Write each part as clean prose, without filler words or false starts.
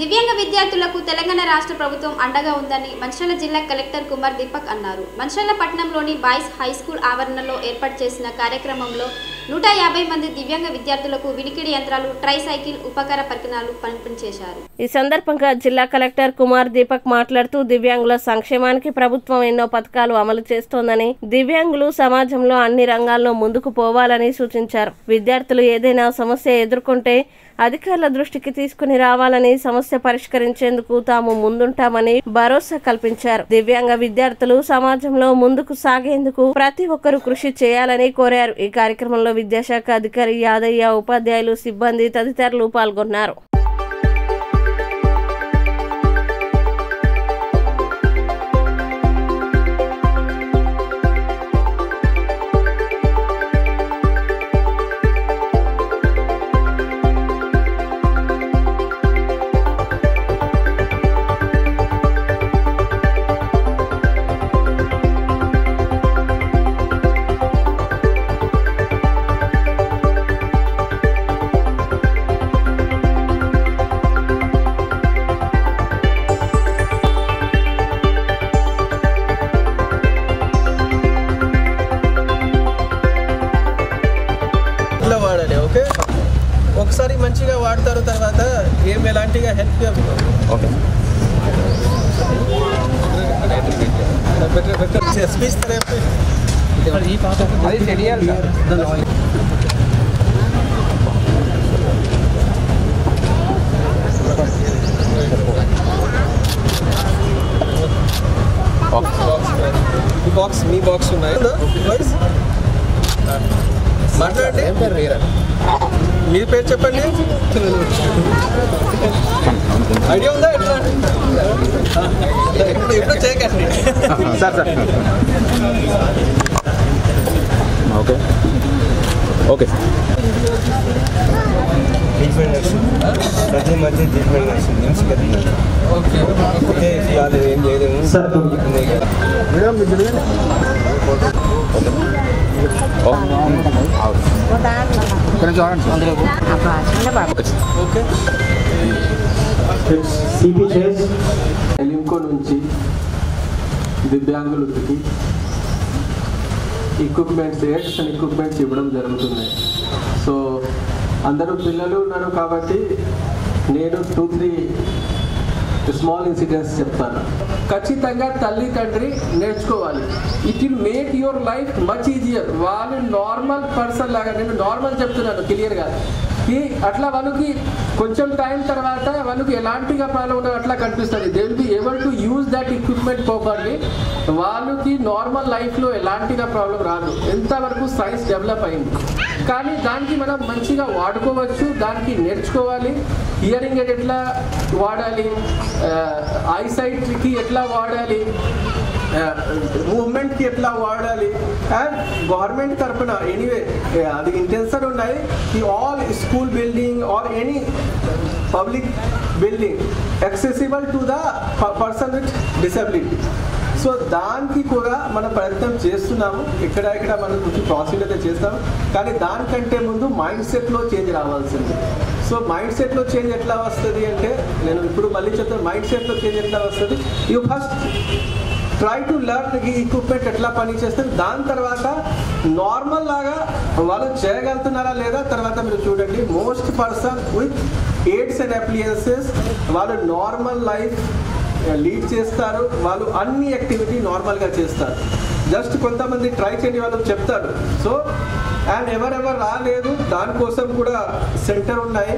దివ్యాంగ విద్యార్థులకు తెలంగాణ రాష్ట్ర ప్రభుత్వం అండగా ఉందని మంచిర్యాల జిల్లా కలెక్టర్ కుమార్ దీపక్ అన్నారు. మంచిర్యాల పట్టణంలోని బాయ్స్ హై స్కూల్ ఆవరణలో ఏర్పాటు చేసిన కార్యక్రమంలో 150 మంది దివ్యాంగ విద్యార్థులకు వినికిడి యంత్రాలు, ట్రై సైకిల్, ఉపకర పరికరాలు పంపిణీ చేశారు. ఈ సందర్భంగా జిల్లా కలెక్టర్ కుమార్ దీపక్ మాట్లాడుతూ దివ్యాంగుల సంక్షేమానికి ప్రభుత్వం ఎన్నో పథకాలు అమలు చేస్తోందని, దివ్యాంగులు సమాజంలో అన్ని రంగాల్లో ముందుకు పోవాలని సూచించారు. విద్యార్థులు ఏదైనా సమస్య ఎదుర్కొంటే అధికారుల దృష్టికి తీసుకుని రావాలని, సమస్య పరిష్కరించేందుకు తాము ముందుంటామని భరోసా కల్పించారు. దివ్యాంగ విద్యార్థులు సమాజంలో ముందుకు సాగేందుకు ప్రతి ఒక్కరూ కృషి చేయాలని కోరారు. ఈ కార్యక్రమంలో విద్యాశాఖ అధికారి యాదయ్య, ఉపాధ్యాయులు, సిబ్బంది తదితరులు పాల్గొన్నారు. ఒకసారి మంచిగా వాడతారు, తర్వాత ఎలాంటిగా హెల్ప్ బాక్స్ మీ బాక్స్ ఉన్నాయి మాట్లాడండి. మీ పేరు చెప్పండి. ఐడియా ఉందా? ఎట్లా ఎప్పుడు చేయకండి సార్. ఓకే ఓకే ప్రతి మధ్య ట్రీట్మెంట్ నడుస్తుంది. ఓకే వాళ్ళు ఏం చేయలేదు సార్. ఎలింకో నుంచి దివ్యాంగులకి ఎయిడ్స్ అండ్ ఎక్విప్మెంట్స్ ఇవ్వడం జరుగుతుంది. సో అందరూ పిల్లలు ఉన్నారు కాబట్టి నేను 2-3 స్మాల్ ఇన్సిడెంట్స్ చెప్తాను. ఖచ్చితంగా తల్లి తండ్రి నేర్చుకోవాలి. It will make your life much easier. వాళ్ళు నార్మల్ పర్సన్ లాగా, నేను నార్మల్ చెప్తున్నాను క్లియర్గా, అట్లా వాళ్ళకి కొంచెం టైం తర్వాత వాళ్ళకి ఎలాంటిగా ప్రాబ్లం ఉండదు అట్లా కనిపిస్తుంది. They will be able to use that equipment properly. వాళ్ళకి నార్మల్ లైఫ్లో ఎలాంటిగా ప్రాబ్లం రాదు. ఎంతవరకు సైన్స్ డెవలప్ అయింది, కానీ దానికి మనం మంచిగా వాడుకోవచ్చు, దానికి నేర్చుకోవాలి. హియరింగ్ ఎయిడ్ ఎట్లా వాడాలి, ఐసైట్కి ఎట్లా వాడాలి, మూవ్మెంట్కి ఎట్లా వాడాలి. అండ్ గవర్నమెంట్ తరఫున ఎనీవే అది ఇంటెన్షన్ ఉన్నాయి ఈ all school building or any public building accessible to the person with disability. So దానికి కూడా మనం ప్రయత్నం చేస్తున్నాము. ఇక్కడ మనం కొంచెం ప్రాసెస్ అయితే చేస్తాము, కానీ దానికంటే ముందు మైండ్ సెట్లో చేంజ్ రావాల్సింది. సో మైండ్ సెట్లో చేంజ్ ఎట్లా వస్తుంది అంటే, నేను ఇప్పుడు మళ్ళీ చెప్తాను, మైండ్ సెట్లో చేంజ్ ఎట్లా వస్తుంది. You first try to learn ఈ ఎక్విప్మెంట్ ఎట్లా పని చేస్తుంది. దాని తర్వాత నార్మల్ లాగా వాళ్ళు చేయగలుగుతున్నారా లేదా తర్వాత మీరు చూడండి. Most person with AIDS and appliances వాళ్ళు నార్మల్ లైఫ్ లీడ్ చేస్తారు. వాళ్ళు అన్ని యాక్టివిటీ నార్మల్గా చేస్తారు. జస్ట్ కొంతమంది ట్రై చేయండి వాళ్ళు చెప్తారు. సో అండ్ ఎవరెవరు రాలేదు దానికోసం కూడా సెంటర్ ఉన్నాయి,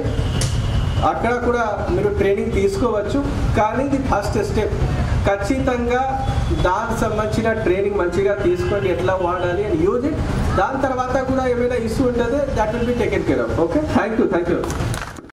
అక్కడ కూడా మీరు ట్రైనింగ్ తీసుకోవచ్చు. కానీ ఇది ఫస్ట్ స్టెప్. ఖచ్చితంగా దానికి సంబంధించిన ట్రైనింగ్ మంచిగా తీసుకోండి, ఎట్లా వాడాలి అని యూజ్ ఇట్. దాని తర్వాత కూడా ఏమైనా ఇష్యూ ఉంటుంది, that will be taken care of. Okay, thank you.